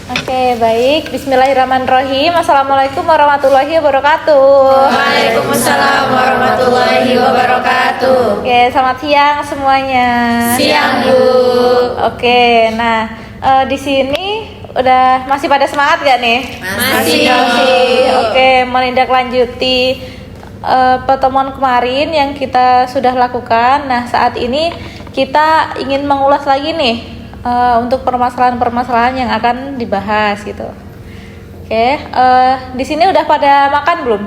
Oke, baik. Bismillahirrahmanirrahim. Assalamualaikum warahmatullahi wabarakatuh. Waalaikumsalam warahmatullahi wabarakatuh. Oke, selamat siang semuanya. Siang, Bu. Oke, nah di sini udah masih pada semangat gak nih? Masih. Oke, menindaklanjuti pertemuan kemarin yang kita sudah lakukan. Nah, saat ini kita ingin mengulas lagi nih untuk permasalahan-permasalahan yang akan dibahas gitu. Oke, di sini udah pada makan belum?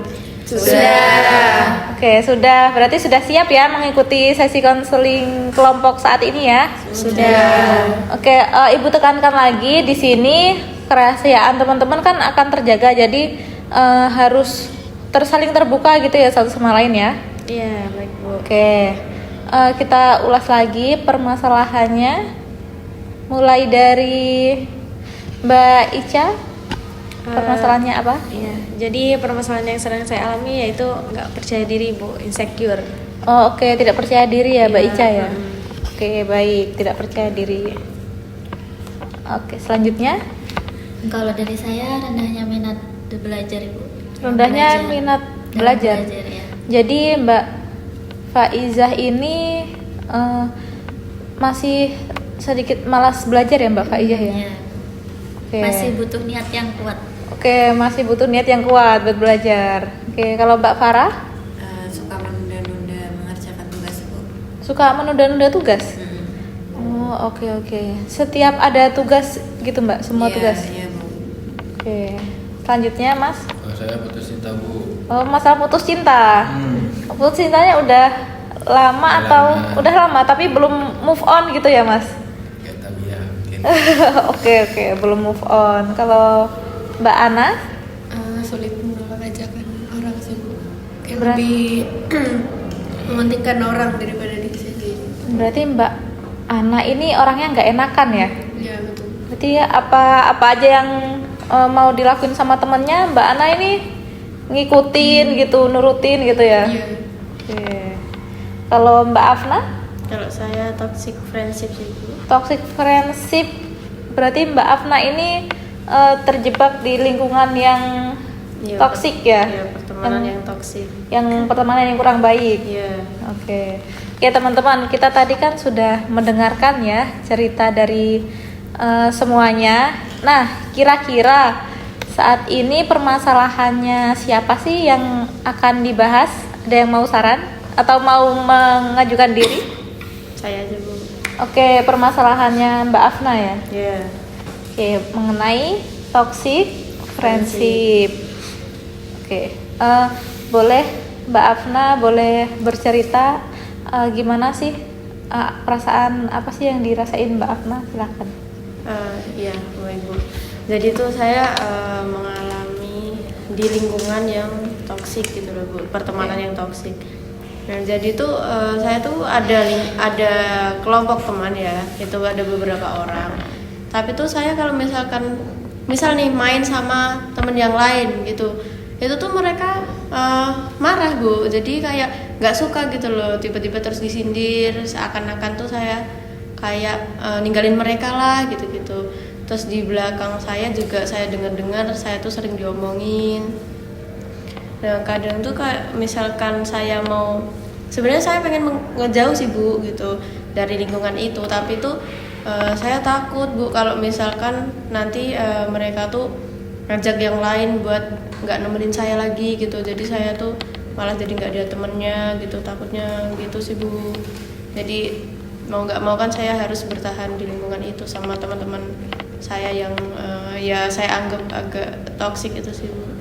Sudah. Oke, sudah. Berarti sudah siap ya mengikuti sesi konseling kelompok saat ini ya? Sudah. Oke, Ibu tekankan lagi di sini kerahasiaan teman-teman kan akan terjaga, jadi harus saling terbuka gitu ya satu sama lain ya. Iya, baik, Bu. Oke, kita ulas lagi permasalahannya. Mulai dari Mbak Ica, permasalahannya apa? Iya, jadi permasalahan yang sering saya alami yaitu nggak percaya diri, Bu, insecure. Oh, oke, tidak percaya diri ya, Mbak Iya, Ica ya. Oke, baik, tidak percaya diri. Oke, selanjutnya Kalau dari saya rendahnya minat belajar, Ibu. rendahnya minat belajar. Ya. Jadi Mbak Faizah ini masih sedikit malas belajar ya Mbak Faizah ya? Iya. Oke. Masih butuh niat yang kuat. Oke, masih butuh niat yang kuat buat belajar. Oke, kalau Mbak Farah Suka menunda-nunda mengerjakan tugas, Bu. suka menunda-nunda tugas. Oh, oke. Setiap ada tugas gitu Mbak, semua Iya, tugas. Iya, Bu. Oke. Selanjutnya Mas. Saya putus cinta, Bu. Oh, masalah putus cinta. Putus cintanya udah lama atau udah lama tapi belum move on gitu ya Mas? Ya, tapi ya mungkin. Oke, belum move on. Kalau Mbak Ana, Sulit menolak ajakan orang sih, Bu. Kayak Berat. lebih mementingkan orang daripada diri sendiri. berarti Mbak Ana ini orangnya nggak enakan ya? Ya, betul. Berarti apa aja yang mau dilakuin sama temennya, Mbak Ana ini ngikutin gitu, nurutin gitu ya? Iya. Oke. Kalau Mbak Afna, Kalau saya toxic friendship sih, Bu. toxic friendship, berarti Mbak Afna ini terjebak di lingkungan yang Iya, toxic ya? Iya, pertemanan yang toxic. Yang pertemanan yang kurang baik. Iya. Oke, teman-teman, kita tadi kan sudah mendengarkan ya cerita dari semuanya. Nah, kira-kira saat ini permasalahannya siapa sih yang akan dibahas? Ada yang mau saran atau mau mengajukan diri? Saya aja, Bu. Oke, permasalahannya Mbak Afna ya. Iya. Oke, mengenai toxic friendship. Oke, boleh Mbak Afna boleh bercerita gimana sih perasaan apa sih yang dirasain Mbak Afna? Silakan. Iya, baik, Bu. Jadi tuh saya mengalami di lingkungan yang toksik gitu loh, Bu, pertemanan yang toksik. Nah, jadi tuh saya tuh ada kelompok teman ya, itu ada beberapa orang. Tapi tuh saya kalau misal nih main sama temen yang lain gitu, itu tuh mereka marah, Bu. Jadi kayak nggak suka gitu loh, tiba-tiba terus disindir, seakan-akan tuh saya kayak ninggalin mereka lah gitu-gitu. Terus di belakang saya juga saya dengar-dengar saya tuh sering diomongin. Nah, kadang tuh kayak misalkan saya mau, sebenarnya saya pengen ngejauh sih, Bu, gitu dari lingkungan itu, tapi tuh saya takut, Bu, kalau misalkan nanti mereka tuh ngajak yang lain buat nggak nemenin saya lagi gitu. Jadi saya tuh malah jadi nggak ada temennya gitu, takutnya gitu sih, Bu. Jadi mau nggak mau kan saya harus bertahan di lingkungan itu sama teman-teman saya yang ya saya anggap agak toksik itu sih, Bu.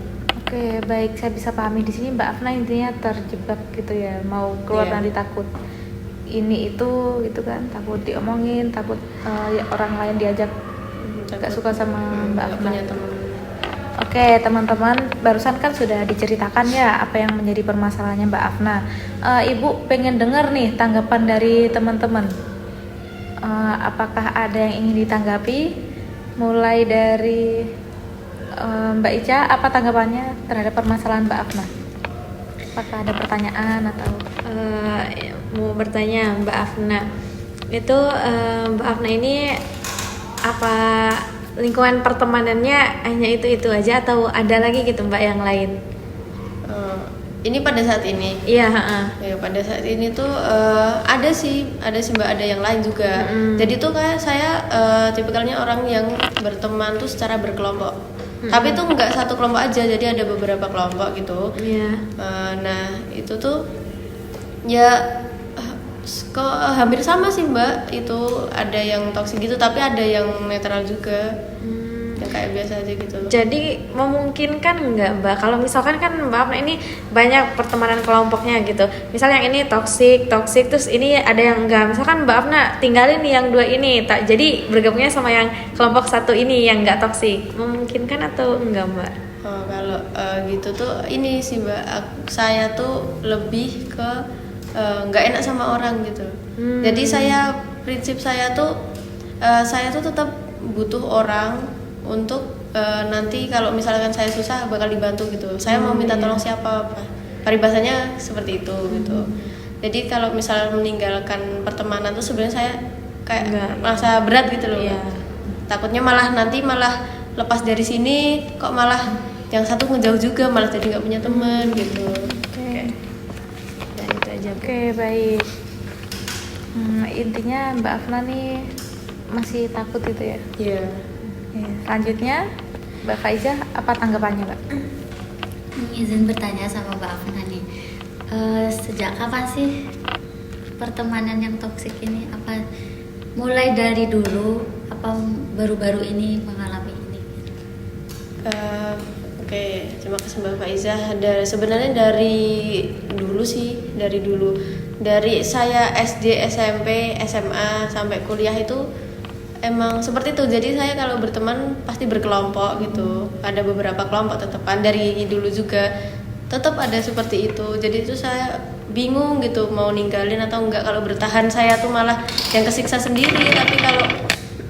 Oke, baik, saya bisa pahami di sini Mbak Afna intinya terjebak gitu ya, mau keluar Iya. nanti takut ini itu gitu kan, takut diomongin, takut ya, orang lain diajak nggak suka sama Mbak Nggak Afna. punya teman. Oke, teman-teman, barusan kan sudah diceritakan ya apa yang menjadi permasalahannya Mbak Afna. Ibu pengen dengar nih tanggapan dari teman-teman. Apakah ada yang ingin ditanggapi? Mulai dari Mbak Ica, apa tanggapannya terhadap permasalahan Mbak Afna? Apakah ada pertanyaan atau? Mau bertanya Mbak Afna, itu Mbak Afna ini apa lingkungan pertemanannya hanya itu aja atau ada lagi gitu Mbak yang lain? Ini pada saat ini. Iya, heeh. Ya, pada saat ini tuh ada sih Mbak, ada yang lain juga. Jadi tuh kayak saya tipikalnya orang yang berteman tuh secara berkelompok. Tapi tuh nggak satu kelompok aja, jadi ada beberapa kelompok gitu. Iya. Nah itu tuh ya kok hampir sama sih Mbak. Itu ada yang toksik gitu, tapi ada yang netral juga. Yang kayak biasa aja gitu. Jadi memungkinkan nggak Mbak kalau misalkan kan Mbak Afna ini banyak pertemanan kelompoknya gitu. Misal yang ini toksik terus ini ada yang enggak. Misalkan Mbak Afna tinggalin yang dua ini, tak jadi bergabungnya sama yang kelompok satu ini yang nggak toksik. Memungkinkan atau enggak Mbak? Kalau gitu tuh ini sih Mbak, saya tuh lebih ke nggak enak sama orang gitu. Jadi prinsip saya tuh tetap butuh orang untuk nanti kalau misalkan saya susah bakal dibantu gitu. Saya mau minta tolong siapa, paribasanya seperti itu gitu. Jadi kalau misalnya meninggalkan pertemanan tuh sebenarnya saya kayak merasa berat gitu loh. Takutnya malah nanti lepas dari sini kok malah yang satu ngejauh juga, malah jadi nggak punya teman gitu. Oke. Dan itu aja. Oke, baik. Intinya Mbak Afna nih masih takut gitu ya. Iya. Selanjutnya Mbak Faizah, apa tanggapannya Mbak? Izin bertanya sama Mbak Afna nih, sejak kapan sih pertemanan yang toksik ini? Apa mulai dari dulu? Apa baru-baru ini mengalami ini? Oke, terima kasih Mbak Faizah. Sebenarnya dari dulu sih, dari saya SD, SMP, SMA sampai kuliah itu emang seperti itu. Jadi saya kalau berteman pasti berkelompok gitu. Ada beberapa kelompok tetepan dari dulu juga tetap ada seperti itu. Jadi itu saya bingung gitu mau ninggalin atau enggak. Kalau bertahan saya tuh malah yang kesiksa sendiri. Tapi kalau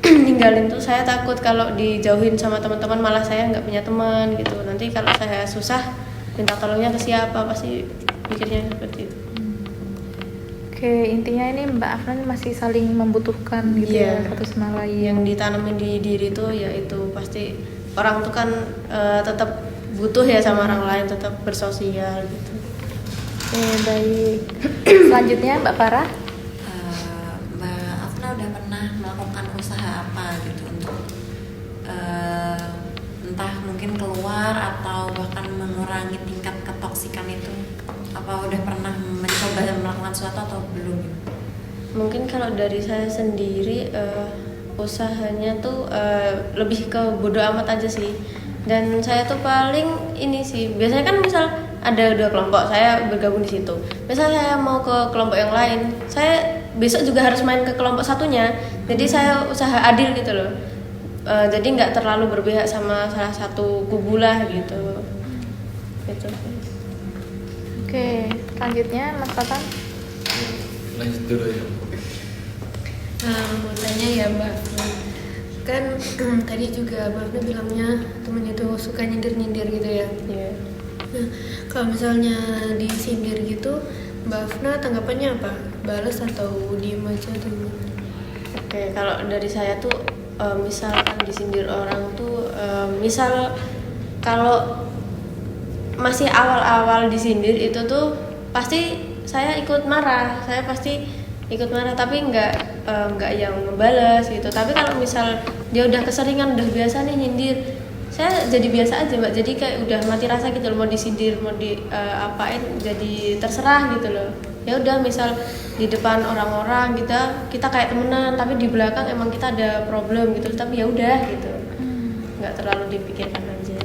ninggalin tuh saya takut kalau dijauhin sama teman-teman malah saya nggak punya teman gitu. Nanti kalau saya susah minta tolongnya ke siapa, pasti pikirnya seperti itu. Oke, intinya ini Mbak Afna masih saling membutuhkan gitu ya satu sama lain. Yang ditanamin di diri tuh ya itu pasti orang tuh kan tetap butuh ya sama orang lain, tetap bersosial gitu. Oke, baik. Selanjutnya Mbak Farah. Mbak Afna udah pernah melakukan usaha apa gitu untuk entah mungkin keluar atau bahkan mengurangi tingkat ketoksikan itu? Apa udah pernah mencoba melakukan sesuatu atau belum? Mungkin kalau dari saya sendiri usahanya tuh lebih ke bodo amat aja sih. Dan saya tuh paling ini sih, biasanya kan misal ada 2 kelompok, saya bergabung di situ. Misal saya mau ke kelompok yang lain, saya besok juga harus main ke kelompok satunya. Jadi saya usaha adil gitu loh. Jadi nggak terlalu berpihak sama salah satu kubu lah gitu. Gitu. Oke, selanjutnya Mas Tatan. Lanjut dulu ya. Mau tanya ya Mbak, kan tadi juga Mbak Afna bilangnya temen itu suka nyindir-nyindir gitu ya. Iya. Nah, kalau misalnya disindir gitu, Mbak Afna tanggapannya apa? Balas atau diem aja atau gimana? Oke, kalau dari saya tuh misalkan disindir orang tuh misal kalau masih awal-awal disindir itu tuh pasti saya ikut marah, tapi nggak yang membalas gitu. Tapi kalau misal dia udah keseringan, udah biasa nih nyindir, saya jadi biasa aja Mbak. Jadi kayak udah mati rasa gitu loh, mau disindir mau apain jadi terserah gitu loh. Ya udah, misal di depan orang-orang kita kayak temenan, tapi di belakang emang kita ada problem gitu, tapi ya udah gitu, nggak terlalu dipikirkan aja.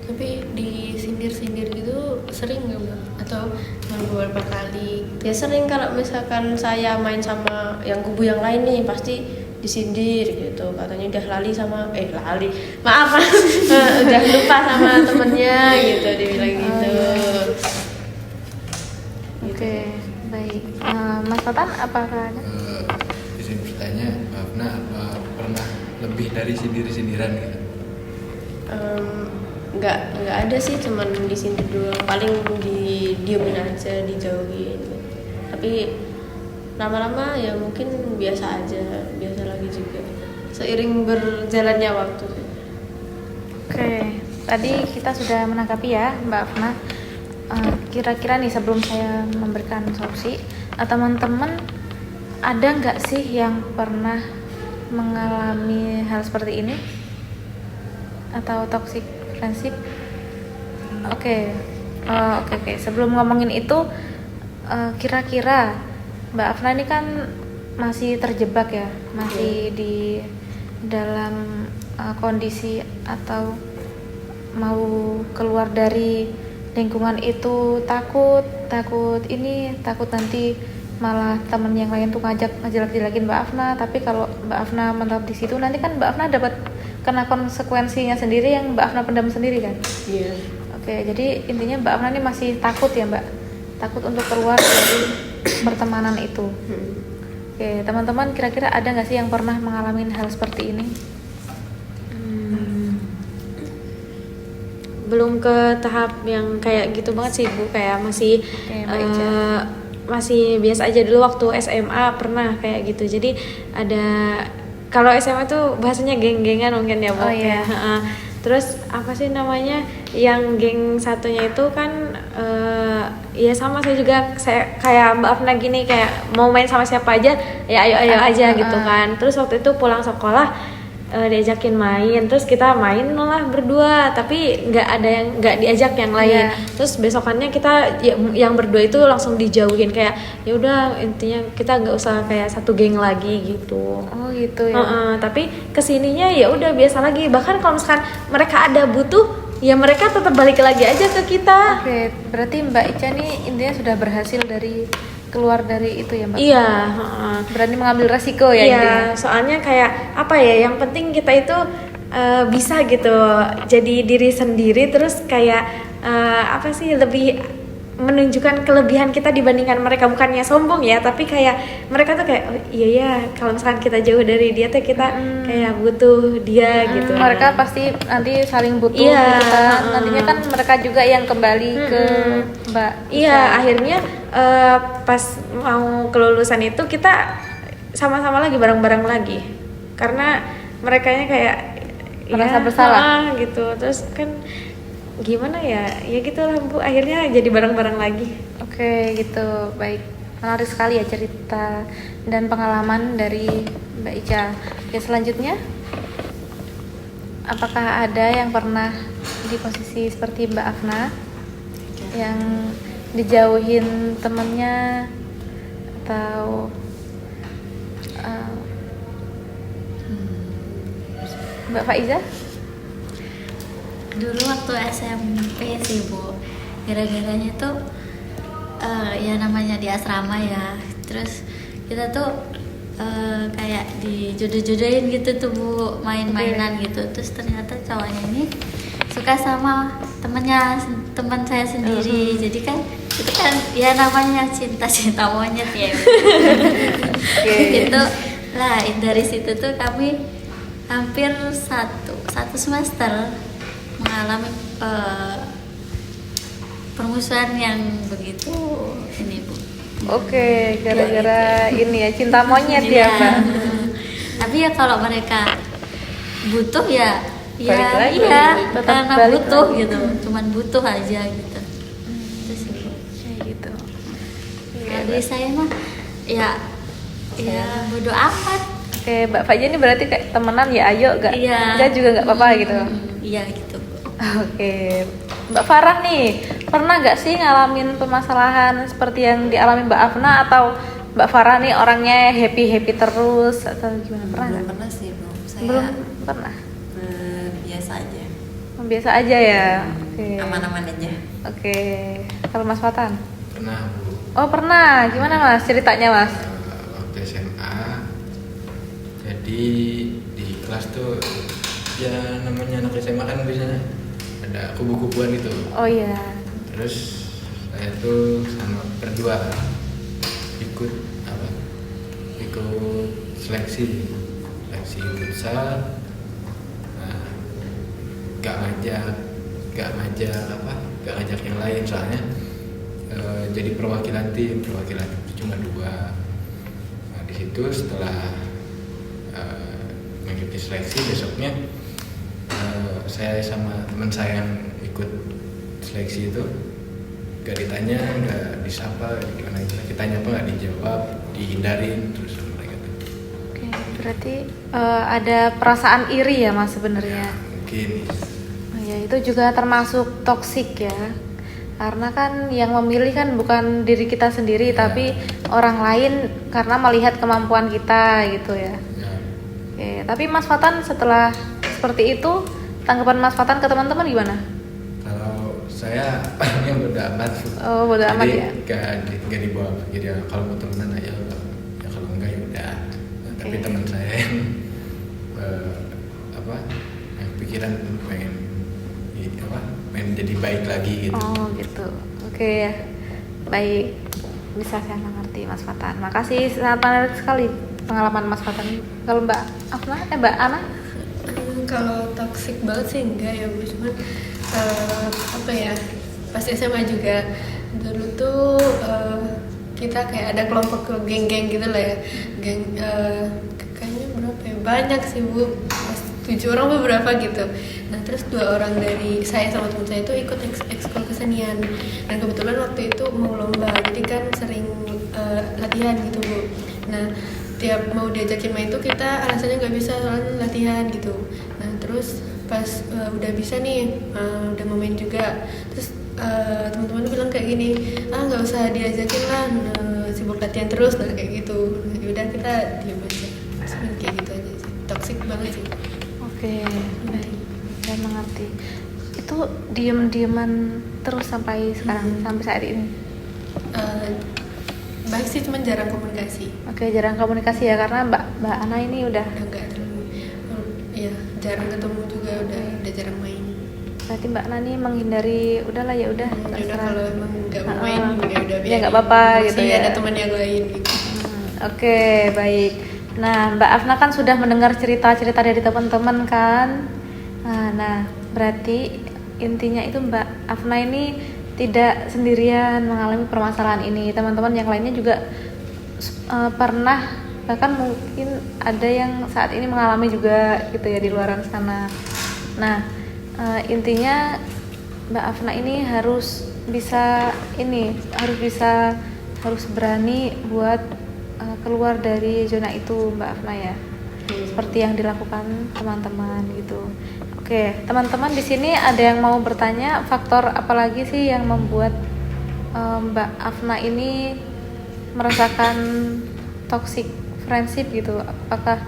Tapi disindir-sindir gitu sering nggak Mbak? Atau cuma beberapa kali? Ya sering, kalau misalkan saya main sama yang kubu yang lain nih pasti disindir gitu, katanya udah maaf udah lupa sama temennya gitu, dibilang gitu. Oke, baik. Mas Tatan, apakah ada? Izin bertanya, maaf apa pernah lebih dari sindir-sindiran gitu? Nggak ada sih, cuman disindir doang, paling didiemin aja, dijauhin. Tapi lama-lama ya mungkin biasa lagi juga. seiring berjalannya waktu. Oke, tadi kita sudah menanggapi ya Mbak Afna. Kira-kira nih sebelum saya memberikan solusi, teman-teman ada nggak sih yang pernah mengalami hal seperti ini atau toxic friendship? Oke. Sebelum ngomongin itu, kira-kira Mbak Afna ini kan masih terjebak ya, masih di dalam kondisi atau mau keluar dari lingkungan itu, takut nanti malah temen yang lain tuh ngejelek-jelekin Mbak Afna. Tapi kalau Mbak Afna menetap di situ, nanti kan Mbak Afna dapat kena konsekuensinya sendiri yang Mbak Afna pendam sendiri kan. Iya. Oke, jadi intinya Mbak Afna ini masih takut ya Mbak, takut untuk keluar dari pertemanan itu. Oke, teman-teman kira-kira ada nggak sih yang pernah mengalami hal seperti ini? Belum ke tahap yang kayak gitu banget sih Bu, kayak masih Mbak Ica. masih biasa aja. Dulu waktu SMA pernah kayak gitu. Jadi ada, kalau SMA tuh bahasanya geng-gengan mungkin ya Bu. Oh, iya. Kayak, terus apa sih namanya, yang geng satunya itu kan ya sama saya juga, saya kayak Mbak Afna gini, kayak mau main sama siapa aja ya ayo aja gitu kan. Terus waktu itu pulang sekolah diajakin main, terus kita main lah berdua, tapi nggak diajak yang lain. Terus besokannya kita yang berdua itu langsung dijauhin, kayak ya udah intinya kita nggak usah kayak satu geng lagi gitu. Oh gitu ya. Tapi kesininya ya udah biasa lagi, bahkan kalau misalkan mereka ada butuh ya mereka tetap balik lagi aja ke kita. Oke, berarti Mbak Ica nih intinya sudah berhasil keluar dari itu ya Mbak? Iya. Berani mengambil resiko ya Iya, intinya? soalnya kayak apa ya, yang penting kita itu bisa gitu jadi diri sendiri, terus kayak apa sih, lebih menunjukkan kelebihan kita dibandingkan mereka. Bukannya sombong ya, tapi kayak mereka tuh kayak, oh iya ya, kalau misalkan kita jauh dari dia tuh kita kayak butuh dia gitu. Mereka pasti nanti saling butuh Iya, gitu kan. Nantinya kan mereka juga yang kembali ke Mbak Ica. Iya, akhirnya pas mau kelulusan itu kita sama-sama lagi, bareng-bareng lagi, karena merekanya kayak merasa ya, bersalah gitu. Terus kan gimana ya gitulah Bu, akhirnya jadi bareng-bareng lagi. Oke gitu, baik. Menarik sekali ya cerita dan pengalaman dari Mbak Ica. Oke, selanjutnya, apakah ada yang pernah di posisi seperti Mbak Afna yang dijauhin temennya atau Mbak Faiza? Dulu waktu SMP sih Bu, gara-garanya tuh ya namanya di asrama ya, terus kita tuh kayak dijodoh-jodohin gitu tuh Bu, main-mainan gitu. Terus ternyata cowoknya ini suka sama teman saya sendiri. Jadi kan itu kan ya namanya cinta monyet ya. Gitu lah. Dari situ tuh kami hampir satu semester mengalami permusuhan yang begitu ini Bu. Oke, gara-gara ini ya, cinta monyet ya Mbak. Tapi ya kalau mereka butuh ya Balik lagi, iya, tetap karena balik butuh lagi. gitu, cuman butuh aja gitu. Terus Bu. Kayak gitu. Dari saya mah ya bodo amat. Oke, Mbak Faja ini berarti kayak temenan ya ayo, Iya. enggak juga nggak apa-apa gitu. Iya gitu Bu. Oke, Mbak Farah nih, pernah nggak sih ngalamin permasalahan seperti yang dialami Mbak Afna, atau Mbak Farah nih orangnya happy terus atau gimana? Pernah Belum nggak? pernah sih Bu, saya Belum pernah. biasa aja, Biasa aja ya. Oke. aman-aman aja. Oke. Kalau Mas Fatan? Pernah Bu. Oh pernah. Gimana Mas ceritanya Mas? Waktu SMA, jadi di kelas tuh ya namanya anak SMA kan biasanya ada kubu-kubuan gitu. Oh iya. Terus saya tuh sama berdua ikut seleksi futsal. Nah, gak ngajak yang lain, soalnya jadi perwakilan tim itu cuma 2. Nah di situ setelah mengikuti seleksi. Besoknya saya sama teman saya yang ikut seleksi itu gak ditanya, gak disapa, gimana gitu. Kita tanya apa gak dijawab, dihindarin terus sama mereka tuh. Oke, berarti ada perasaan iri ya mas sebenarnya. Mungkin Oh, ya itu juga termasuk toksik ya. Karena kan yang memilih kan bukan diri kita sendiri, Ya. tapi orang lain karena melihat kemampuan kita gitu ya. ya, Oke, tapi Mas Fatan setelah seperti itu, tanggapan Mas Fatan ke teman-teman gimana? kalau saya yang bodo amat. Oh, bodo amat ya. Gak dibawa pikir ya, kalau mau temenan aja, ya kalau enggak ya udah. Nah, tapi Oke. teman saya yang yang pikiran pengen jadi baik lagi gitu. Oh gitu. Oke ya. Baik. Bisa saya mengerti Mas Fatan. Makasih, sangat menarik sekali pengalaman Mas Fatan. Kalau Mbak Afna, Mbak Ana? Kalau toxic banget sih enggak ya Bu, cuman apa ya, pas SMA juga dulu tuh kita kayak ada kelompok geng-geng gitu lah ya, geng kayaknya berapa ya, banyak sih Bu, 7 orang beberapa gitu. Nah terus 2 orang dari saya sama teman saya itu ikut ekskul kesenian, dan kebetulan waktu itu mau lomba, jadi kan sering latihan gitu Bu. Nah tiap mau diajakin main tuh kita alasannya nggak bisa soalnya latihan gitu. Nah terus pas udah bisa nih, udah mau main juga, terus teman-teman bilang kayak gini, nggak usah diajakin lah, sibuk latihan terus, nah kayak gitu. Nah, udah kita diam aja, sebenarnya kayak gitu aja sih, toxic banget sih. Oke, baik. Saya mengerti. Itu diem-dieman terus sampai sekarang, sampai saat ini. Baik sih, cuman jarang komunikasi. Oke, jarang komunikasi ya karena Mbak Ana ini udah Udah nggak terlalu, ya jarang ketemu juga, udah jarang main. berarti Mbak Ana nih menghindari, udahlah ya udah Ya udah terserah. kalau emang nggak mau main, ya udah Ya nggak apa-apa gitu masih ya. ada teman yang lain gitu. Oke, baik. Nah, Mbak Afna kan sudah mendengar cerita-cerita dari teman-teman kan. Nah, berarti intinya itu Mbak Afna ini tidak sendirian mengalami permasalahan ini. Teman-teman yang lainnya juga pernah, bahkan mungkin ada yang saat ini mengalami juga gitu ya di luaran sana. Nah, intinya Mbak Afna ini harus berani buat keluar dari zona itu Mbak Afna ya, seperti yang dilakukan teman-teman gitu. Oke, teman-teman di sini ada yang mau bertanya, faktor apa lagi sih yang membuat Mbak Afna ini merasakan toxic friendship gitu? Apakah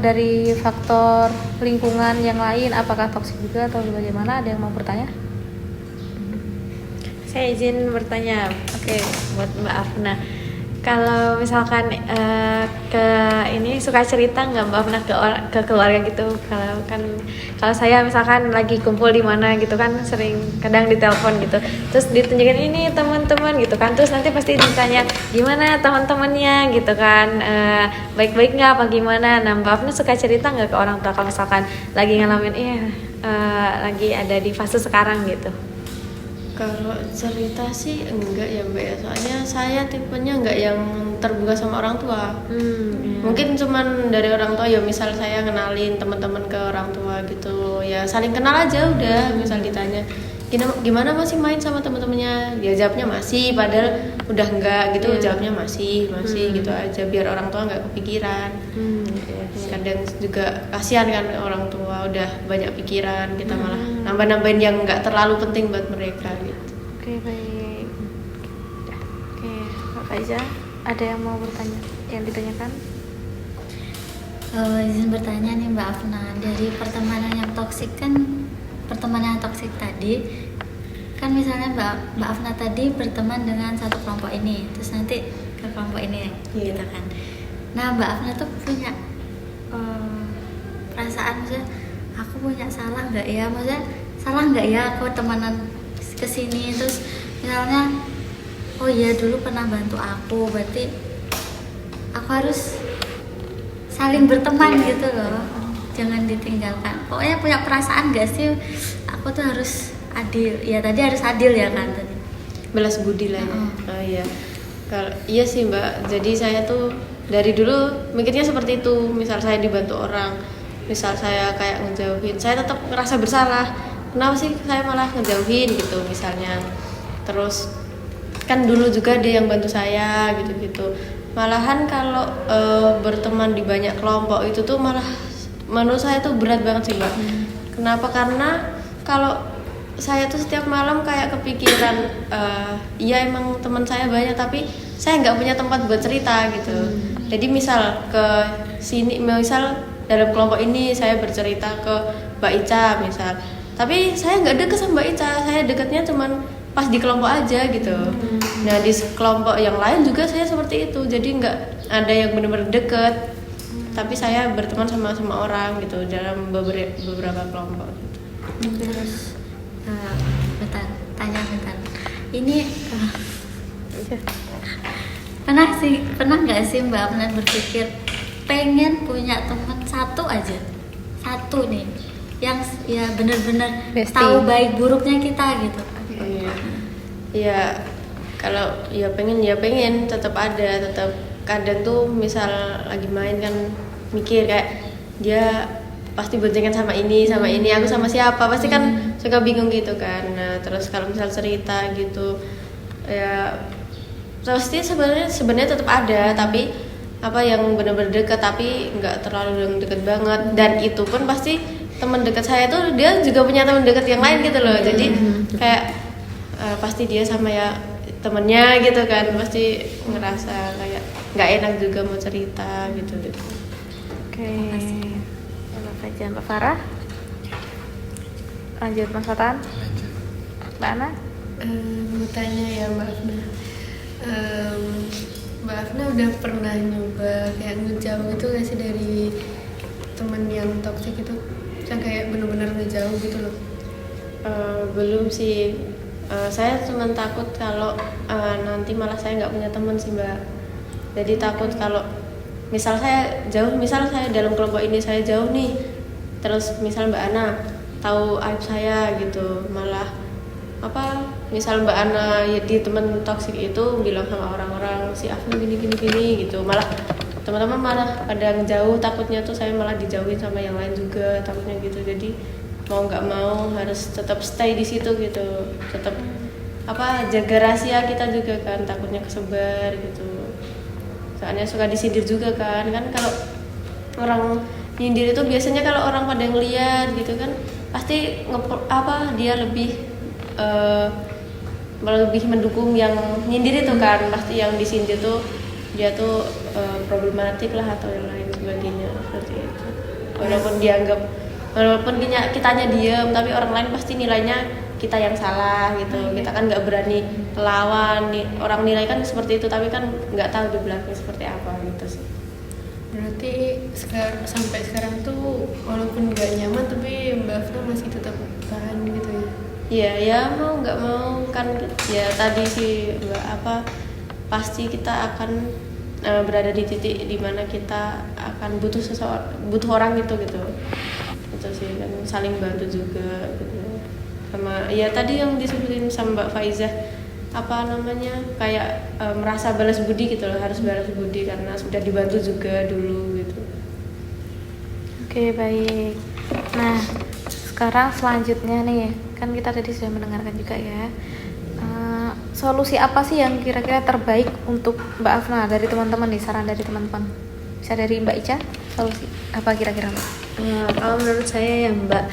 dari faktor lingkungan yang lain, apakah toxic juga atau bagaimana? Ada yang mau bertanya? Saya izin bertanya, oke, buat Mbak Afna. Kalau misalkan ke ini suka cerita nggak Mbak Afna ke keluarga gitu? Kalau saya misalkan lagi kumpul di mana gitu kan, sering kadang ditelepon gitu, terus ditunjukin ini teman-teman gitu kan, terus nanti pasti ditanya gimana teman-temannya gitu kan, baik-baik nggak apa gimana? Nah Mbak Afna suka cerita nggak ke orang tua kalau misalkan lagi ngalamin lagi ada di fase sekarang gitu? Kalau cerita sih enggak ya Mbak ya, soalnya saya tipenya enggak yang terbuka sama orang tua. Mungkin cuman dari orang tua ya, misal saya kenalin teman-teman ke orang tua gitu ya, saling kenal aja udah. Misal ditanya gimana masih main sama teman-temannya, dia jawabnya masih, padahal udah enggak gitu, jawabnya masih gitu aja biar orang tua enggak kepikiran. Kadang juga kasihan kan orang tua udah banyak pikiran, kita malah nambah-nambahin yang nggak terlalu penting buat mereka gitu. Oke, baik. Oke, Mbak Faiza, ada yang mau bertanya, yang ditanyakan? Izin bertanya nih Mbak Afna, dari pertemanan yang toksik tadi kan, misalnya Mbak Afna tadi berteman dengan satu kelompok ini, terus nanti ke kelompok ini gitu kan. Nah Mbak Afna tuh punya perasaan, maksudnya aku punya salah nggak ya, aku temenan kesini, terus misalnya oh iya dulu pernah bantu aku, berarti aku harus saling berteman gitu loh, jangan ditinggalkan. Pokoknya punya perasaan gak sih, aku tuh harus adil ya, tadi harus adil ya kan tadi, Balas budi lah ya. Oh iya. Iya sih Mbak, jadi saya tuh dari dulu mikirnya seperti itu. Misal saya dibantu orang, misal saya kayak ngejauhin, saya tetap ngerasa bersalah. Kenapa sih saya malah ngejauhin gitu misalnya. Terus kan dulu juga dia yang bantu saya gitu-gitu. Malahan kalau berteman di banyak kelompok itu tuh malah menurut saya tuh berat banget sih Mbak. Kenapa? Karena kalau saya tuh setiap malam kayak kepikiran, iya emang teman saya banyak tapi saya nggak punya tempat buat cerita gitu. Jadi misal ke sini, misal dalam kelompok ini saya bercerita ke Mbak Ica misal, tapi saya nggak deket sama Mbak Ica, saya deketnya cuman pas di kelompok aja gitu. Nah di kelompok yang lain juga saya seperti itu, jadi nggak ada yang benar-benar deket, tapi saya berteman sama orang gitu dalam beberapa kelompok gitu. Terus bentar, bentar. Ini pernah nggak sih Mbak Afnan berpikir pengen punya teman satu aja, satu nih yang ya benar-benar Bestie. tahu baik buruknya kita gitu. Oh iya, ya kalau ya pengen tetap ada, tetap kadang tuh misal lagi main kan mikir kayak dia pasti boncengan sama ini, aku sama siapa, pasti kan suka bingung gitu kan. Nah terus kalau misal cerita gitu ya pasti sebenarnya tetap ada, tapi apa yang benar-benar dekat tapi nggak terlalu yang dekat banget. Dan itu pun pasti teman dekat saya tuh dia juga punya teman dekat yang lain gitu loh, jadi kayak pasti dia sama ya temennya gitu kan, pasti ngerasa kayak nggak enak juga mau cerita gitu. Oke. Mbak Farah. Lanjut Mas Fatan. Lanjut. Mbak Ana. Mau tanya ya Mbak Afna, Mbak Afna udah pernah nyoba kayak ngejauh gitu nggak sih dari teman yang toksik itu, yang kayak benar-benar ngejauh gitu loh? Belum sih, saya cuma takut kalau nanti malah saya nggak punya teman sih Mbak. Jadi takut kalau misal saya jauh, misal saya dalam kelompok ini saya jauh nih, terus misal Mbak Ana tahu aib saya gitu, malah apa misal Mbak Ana ya di teman toksik itu bilang sama orang-orang si Afna gini gitu, malah teman-teman malah pada jauh, takutnya tuh saya malah dijauhin sama yang lain juga, takutnya gitu. Jadi mau nggak mau harus tetap stay di situ gitu, tetap apa jaga rahasia kita juga kan, takutnya kesebar gitu. Soalnya suka disindir juga kan kalau orang nyindir itu biasanya kalau orang pada ngeliat gitu kan pasti dia lebih lebih mendukung yang nyindir itu kan, pasti yang disindir tuh dia tuh problematik lah atau yang lain sebagainya seperti itu. Walaupun kitanya diam, tapi orang lain pasti nilainya kita yang salah gitu. Kita kan nggak berani melawan, orang nilai kan seperti itu, tapi kan nggak tahu di belakangnya seperti apa gitu sih. Berarti sampai sekarang tuh walaupun nggak nyaman tapi Mbak Afna masih tetap tahan gitu ya? Iya, ya mau nggak mau kan ya tadi sih Mbak, pasti kita akan berada di titik dimana kita akan butuh orang gitu itu sih kan, saling bantu juga gitu. Sama ya tadi yang disebutin sama Mbak Faizah kayak merasa balas budi gitu loh, harus balas budi karena sudah dibantu juga dulu gitu. Oke, baik. Nah, sekarang selanjutnya nih, kan kita tadi sudah mendengarkan juga ya. Solusi apa sih yang kira-kira terbaik untuk Mbak Afna dari teman-teman nih, saran dari teman-teman? Bisa dari Mbak Ica, solusi apa kira-kira Mbak? Kalau menurut saya ya Mbak,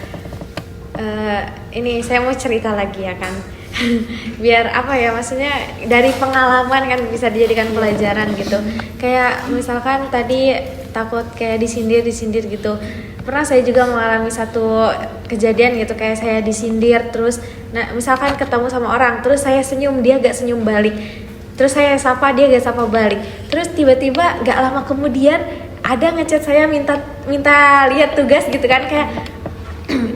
ini saya mau cerita lagi ya kan. Biar maksudnya dari pengalaman kan bisa dijadikan pelajaran gitu. Kayak misalkan tadi takut kayak disindir gitu. Pernah saya juga mengalami satu kejadian gitu, kayak saya disindir terus misalkan ketemu sama orang terus saya senyum, dia gak senyum balik, terus saya sapa, dia gak sapa balik, terus tiba-tiba gak lama kemudian ada ngechat saya minta lihat tugas gitu kan, kayak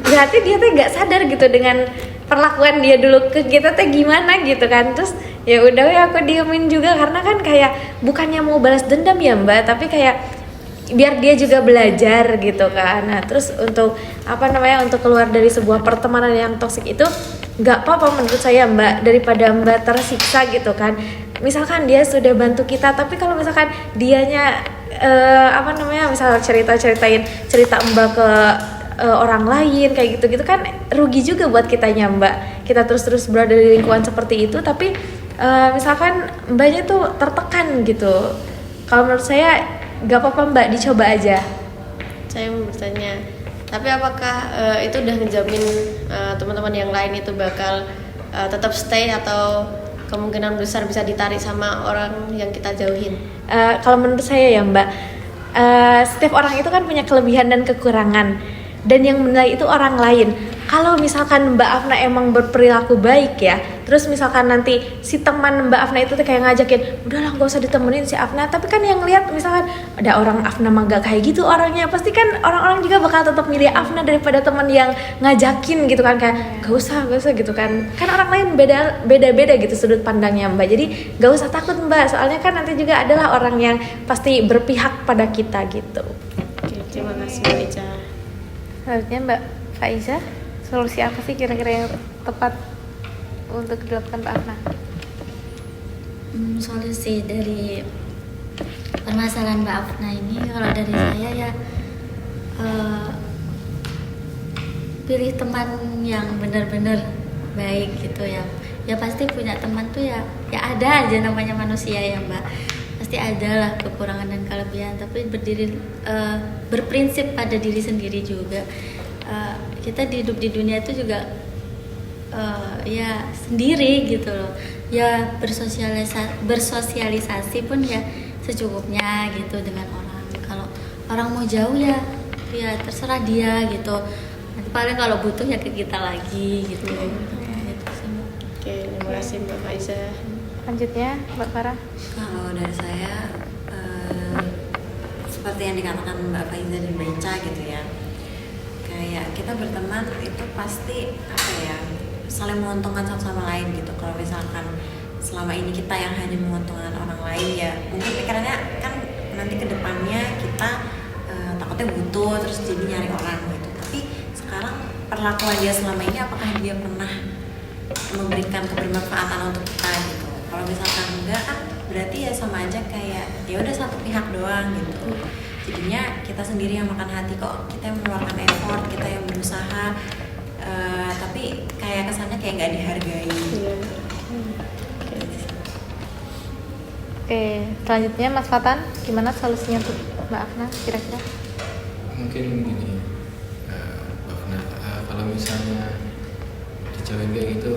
berarti dia tuh gak sadar gitu dengan perlakuan dia dulu ke kita tuh gimana gitu kan. Terus ya udah ya aku diemin juga, karena kan kayak bukannya mau balas dendam ya Mbak, tapi kayak biar dia juga belajar gitu kan. Nah terus untuk untuk keluar dari sebuah pertemanan yang toksik itu nggak apa-apa menurut saya Mbak, daripada Mbak tersiksa gitu kan. misalkan dia sudah bantu kita, tapi kalau misalkan dianya misal ceritain cerita Mbak ke orang lain kayak gitu kan rugi juga buat kitanya Mbak. Kita terus berada di lingkungan seperti itu, tapi misalkan Mbaknya tuh tertekan gitu. Kalau menurut saya gak apa-apa Mbak, dicoba aja. Saya mau bertanya, tapi apakah itu udah ngejamin teman-teman yang lain itu bakal tetap stay atau kemungkinan besar bisa ditarik sama orang yang kita jauhin? Kalau menurut saya ya Mbak, setiap orang itu kan punya kelebihan dan kekurangan, dan yang menilai itu orang lain. Kalau misalkan Mbak Afna emang berperilaku baik ya, terus misalkan nanti si teman Mbak Afna itu tuh kayak ngajakin, udahlah gak usah ditemenin si Afna, tapi kan yang lihat misalkan ada orang Afna mah gak kayak gitu orangnya, pasti kan orang-orang juga bakal tetap milih Afna daripada teman yang ngajakin gitu kan, kayak gak usah gitu kan orang lain beda-beda gitu sudut pandangnya Mbak. Jadi gak usah takut Mbak, soalnya kan nanti juga adalah orang yang pasti berpihak pada kita gitu. Oke, terima kasih Mbak Ica. Selanjutnya Mbak Faiza, solusi apa sih kira-kira yang tepat untuk dilakukan Mbak Afna? Solusi dari permasalahan Mbak Afna ini, kalau dari saya ya pilih teman yang benar-benar baik gitu ya. Ya pasti punya teman tuh ya ada aja, namanya manusia ya Mbak. Pasti ada lah kekurangan dan kelebihan, tapi berprinsip pada diri sendiri juga. Kita hidup di dunia itu juga ya sendiri gitu loh. Ya bersosialisasi pun ya secukupnya gitu dengan orang. Kalau orang mau jauh ya terserah dia gitu. Nanti paling kalau butuh ya ke kita lagi gitu. Gitu sih, Mbak. Oke, terima kasih Mbak Faiza. Selanjutnya Mbak Farah. Kalau dari saya seperti yang dikatakan Mbak Faiza dan Mbak Ica gitu ya, kayak kita berteman itu pasti saling menguntungkan satu sama lain gitu. Kalau misalkan selama ini kita yang hanya menguntungkan orang lain, ya mungkin pikirannya kan nanti kedepannya kita takutnya butuh terus jadi nyari orang gitu. Tapi sekarang perlakuan dia selama ini, apakah dia pernah memberikan kebermanfaatan untuk kita gitu? Kalau misalkan enggak kan berarti ya sama aja kayak ya udah satu pihak doang gitu. Jadinya kita sendiri yang makan hati, kok kita yang mengeluarkan effort, kita yang berusaha, tapi kayak kesannya kayak nggak dihargai. Oke, selanjutnya Mas Fatan, gimana solusinya untuk Mbak Afna kira-kira? Mungkin gini, Mbak Afna, kalau misalnya dijauhin kayak gitu,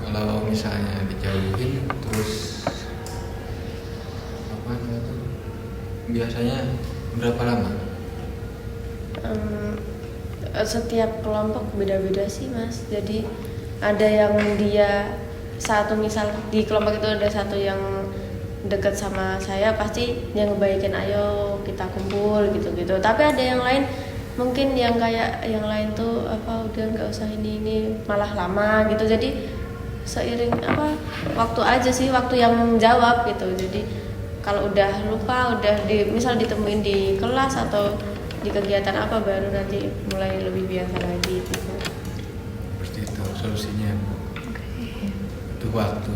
kalau misalnya dijauhin terus biasanya berapa lama? Setiap kelompok beda-beda sih Mas. Jadi ada yang dia misal di kelompok itu ada satu yang dekat sama saya, pasti dia ngebaikin, ayo kita kumpul gitu-gitu. Tapi ada yang lain mungkin yang kayak yang lain tuh udah nggak usah ini malah lama gitu. Jadi seiring waktu aja sih, waktu yang menjawab gitu. Jadi kalau udah lupa, misal ditemuin di kelas atau di kegiatan apa, baru nanti mulai lebih biasa lagi gitu. Seperti itu solusinya. Itu waktu.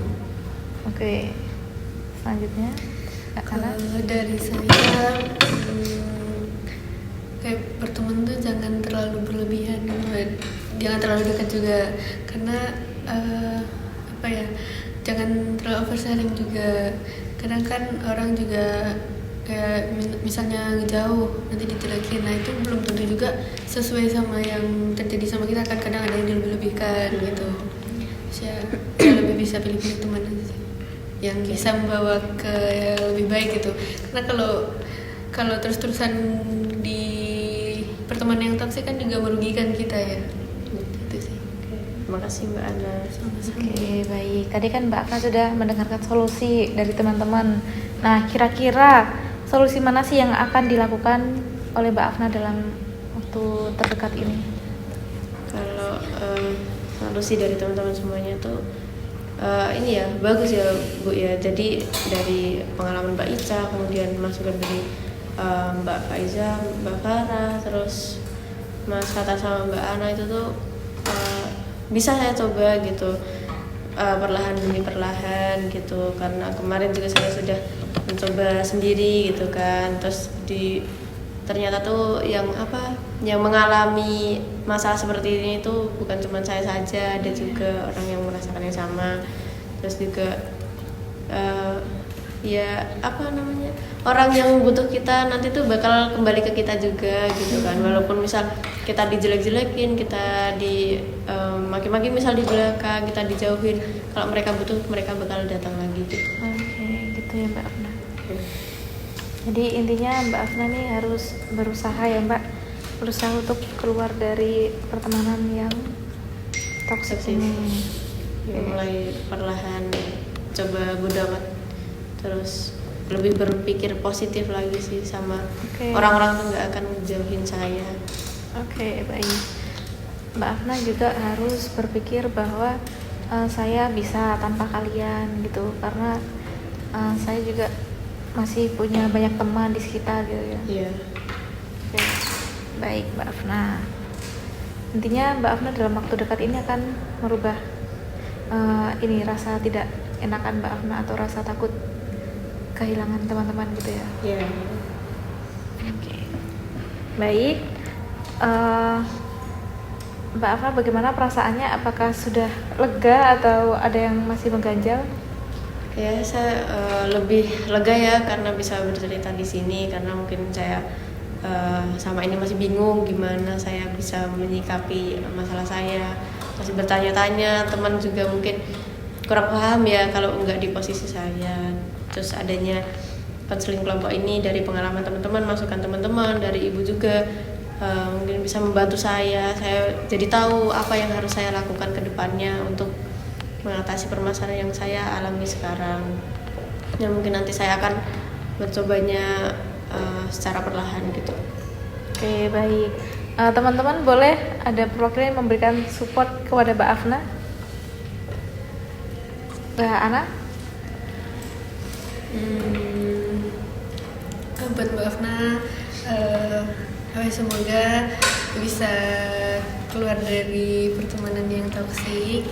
Oke. Selanjutnya Kak Kana. Kalau dari saya kayak berteman tuh jangan terlalu berlebihan, jangan terlalu dekat juga, karena jangan terlalu oversharing juga. Kadang kan orang juga kayak misalnya jauh nanti dijelekin, nah itu belum tentu juga sesuai sama yang terjadi sama kita kan. Kadang ada yang dilebih-lebihkan gitu. Saya lebih bisa pilih-pilih teman aja sih, yang bisa membawa ke yang lebih baik gitu. Karena kalau terus-terusan di pertemanan yang toksik kan juga merugikan kita ya. Gitu sih. Terima kasih Mbak Ana. Oke, baik. Tadi kan Mbak Afna sudah mendengarkan solusi dari teman-teman. Nah, kira-kira solusi mana sih yang akan dilakukan oleh Mbak Afna dalam waktu terdekat ini? Kalau solusi dari teman-teman semuanya tuh ini ya bagus ya Bu ya. Jadi dari pengalaman Mbak Ica, kemudian masukan dari Mbak Faiza, Mbak Farah, terus Mas Fatan sama Mbak Ana, itu tuh bisa saya coba gitu. perlahan demi perlahan gitu, karena kemarin juga saya sudah mencoba sendiri gitu kan, terus ternyata tuh yang mengalami masalah seperti ini tuh bukan cuma saya saja, ada juga orang yang merasakan yang sama, terus juga orang yang butuh kita nanti tuh bakal kembali ke kita juga gitu kan, walaupun misal kita dijelek-jelekin, kita maki-maki misal di belakang, kita dijauhin, kalau mereka butuh mereka bakal datang lagi gitu. Oke, gitu ya Mbak Afna. Jadi intinya Mbak Afna nih harus berusaha ya Mbak, berusaha untuk keluar dari pertemanan yang toksik ini. Ya, mulai perlahan coba bodo amat, terus lebih berpikir positif lagi sih, sama orang-orang tuh nggak akan menjauhin saya. Oke, baik. Mbak Afna juga harus berpikir bahwa saya bisa tanpa kalian gitu, karena saya juga masih punya banyak teman di sekitar gitu ya. Iya. Oke, baik Mbak Afna. Intinya Mbak Afna dalam waktu dekat ini akan merubah ini rasa tidak enakan Mbak Afna atau rasa takut kehilangan teman-teman gitu ya. Iya. Oke. Baik. Mbak Afna bagaimana perasaannya? Apakah sudah lega atau ada yang masih mengganjal? Ya, saya lebih lega ya karena bisa bercerita di sini, karena mungkin saya sama ini masih bingung gimana saya bisa menyikapi masalah saya, masih bertanya-tanya, teman juga mungkin kurang paham ya kalau nggak di posisi saya. Terus adanya konseling kelompok ini dari pengalaman teman-teman, masukan teman-teman, dari ibu juga mungkin bisa membantu saya jadi tahu apa yang harus saya lakukan ke depannya untuk mengatasi permasalahan yang saya alami sekarang. Dan mungkin nanti saya akan mencobanya secara perlahan gitu. Oke, baik. Teman-teman boleh ada perwakilan yang memberikan support kepada Mbak Afna? Mbak Ana? Buat Mbak Afna, semoga bisa keluar dari pertemanan yang toksik,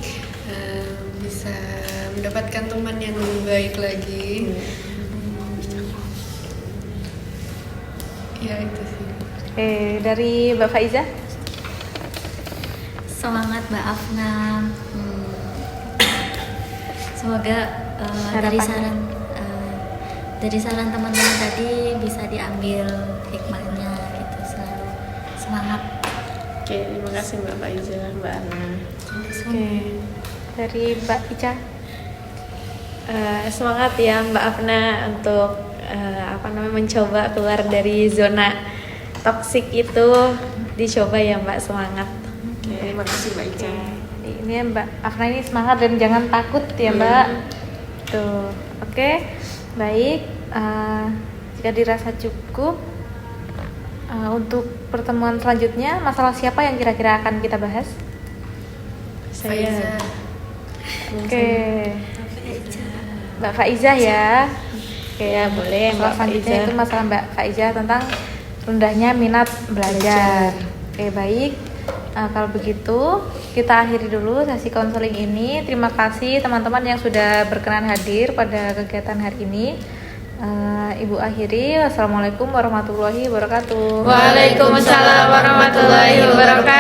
bisa mendapatkan teman yang lebih baik lagi. Ya itu sih. Dari Mbak Faiza? Semangat Mbak Afna. Semoga dari saran teman-teman tadi bisa diambil hikmahnya gitu, selalu semangat. Oke, terima kasih Mbak Faiza, Mbak Ana. Oke. Dari Mbak Ica? Semangat ya Mbak Afna untuk mencoba keluar dari zona toksik itu, dicoba ya Mbak, semangat. Oke, terima kasih Mbak Ica. Ini ya Mbak Afna ini semangat dan jangan takut ya Mbak. Tuh, oke. Baik. Jika dirasa cukup untuk pertemuan selanjutnya, masalah siapa yang kira-kira akan kita bahas? Faiza. Oke. Mbak Faiza ya. Oke, Ya, boleh Mbak masalah selanjutnya Faiza. itu masalah Mbak Faiza tentang rendahnya minat belajar. Oke, baik. Kalau begitu kita akhiri dulu sesi konseling ini. Terima kasih teman-teman yang sudah berkenan hadir pada kegiatan hari ini. Ibu akhiri. Wassalamualaikum warahmatullahi wabarakatuh. Waalaikumsalam warahmatullahi wabarakatuh.